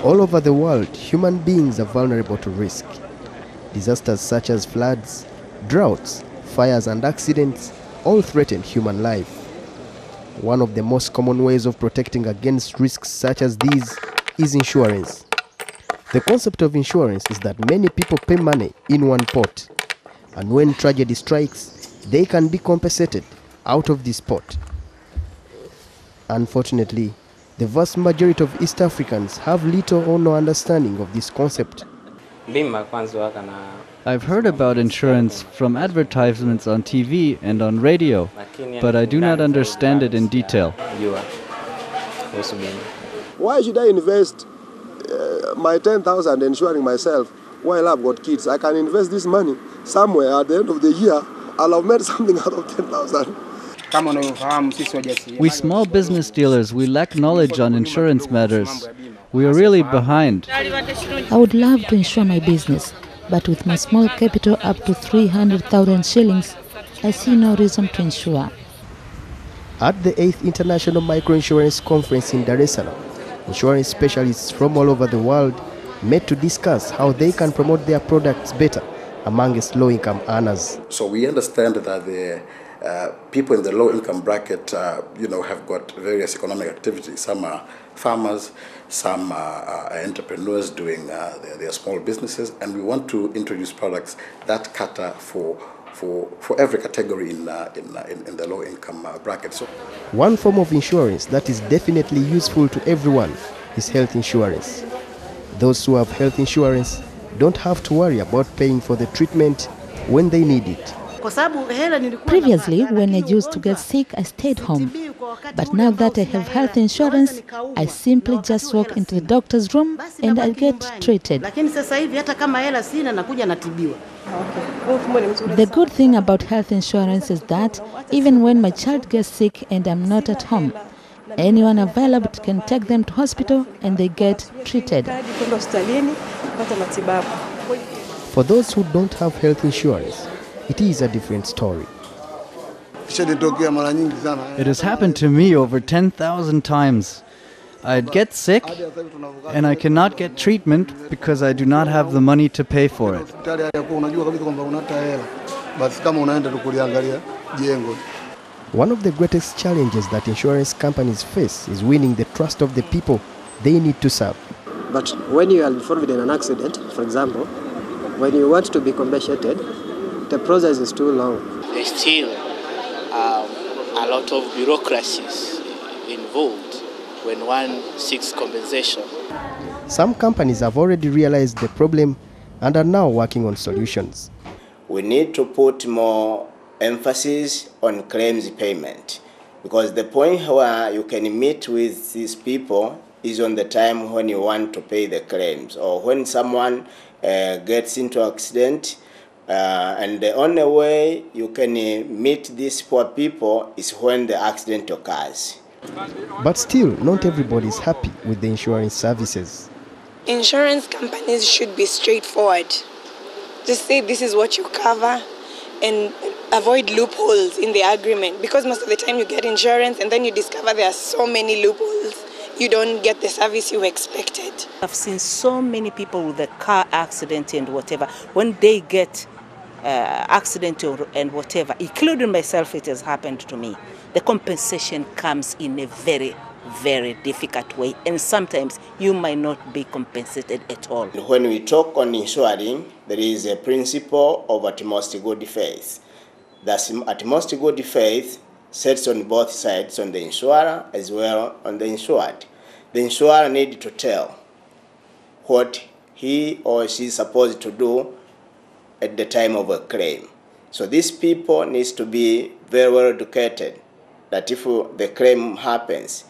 All over the world, human beings are vulnerable to risk. Disasters such as floods, droughts, fires and accidents all threaten human life. One of the most common ways of protecting against risks such as these is insurance. The concept of insurance is that many people pay money in one pot, and when tragedy strikes, they can be compensated out of this pot. Unfortunately, the vast majority of East Africans have little or no understanding of this concept. I've heard about insurance from advertisements on TV and on radio, but I do not understand it in detail. Why should I invest my 10,000 insuring myself while I've got kids? I can invest this money somewhere at the end of the year. I'll have made something out of 10,000. We small business dealers, we lack knowledge on insurance matters. We are really behind. I would love to insure my business, but with my small capital up to 300,000 shillings, I see no reason to insure. At the 8th International Microinsurance Conference in Dar es Salaam, insurance specialists from all over the world met to discuss how they can promote their products better amongst low-income earners. So we understand that the people in the low-income bracket, have got various economic activities. Some are farmers, some are entrepreneurs doing their small businesses, and we want to introduce products that cater for every category in the low-income bracket. So, one form of insurance that is definitely useful to everyone is health insurance. Those who have health insurance don't have to worry about paying for the treatment when they need it. Previously, when I used to get sick, I stayed home. But now that I have health insurance, I simply just walk into the doctor's room and I get treated. The good thing about health insurance is that even when my child gets sick and I'm not at home, anyone available can take them to hospital and they get treated. For those who don't have health insurance, it is a different story. It has happened to me over 10,000 times. I'd get sick and I cannot get treatment because I do not have the money to pay for it. One of the greatest challenges that insurance companies face is winning the trust of the people they need to serve. But when you are involved in an accident, for example, when you want to be compensated, the process is too long. There's still a lot of bureaucracies involved when one seeks compensation. Some companies have already realized the problem and are now working on solutions. We need to put more emphasis on claims payment, because the point where you can meet with these people is on the time when you want to pay the claims, or when someone gets into an accident, and the only way you can meet these poor people is when the accident occurs. But still, not everybody is happy with the insurance services. Insurance companies should be straightforward. Just say this is what you cover and avoid loopholes in the agreement, because most of the time you get insurance and then you discover there are so many loopholes. You don't get the service you expected. I've seen so many people with a car accident and whatever. When they get accident and whatever, including myself, it has happened to me. The compensation comes in a very, very difficult way, and sometimes you might not be compensated at all. When we talk on insuring, there is a principle of utmost good faith. That utmost good faith sets on both sides, on the insurer as well on the insured. The insurer needs to tell what he or she is supposed to do at the time of a claim. So these people need to be very well educated that if the claim happens,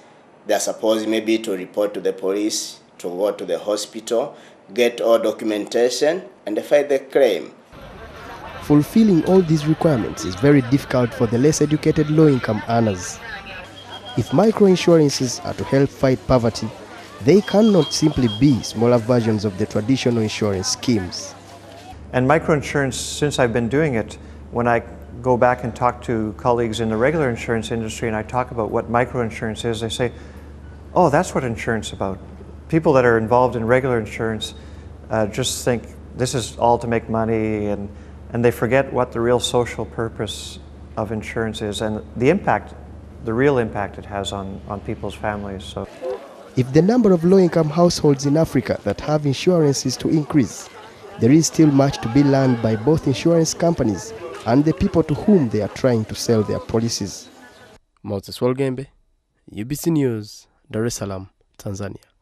they are supposed maybe to report to the police, to go to the hospital, get all documentation, and file the claim. Fulfilling all these requirements is very difficult for the less educated low-income earners. If microinsurances are to help fight poverty, they cannot simply be smaller versions of the traditional insurance schemes. And microinsurance, since I've been doing it, when I go back and talk to colleagues in the regular insurance industry and I talk about what microinsurance is, they say, oh, that's what insurance is about. People that are involved in regular insurance just think this is all to make money, and they forget what the real social purpose of insurance is and the impact, the real impact it has on people's families. So, if the number of low-income households in Africa that have insurance is to increase, there is still much to be learned by both insurance companies and the people to whom they are trying to sell their policies. Walugembe, UBC News, Dar es Salaam, Tanzania.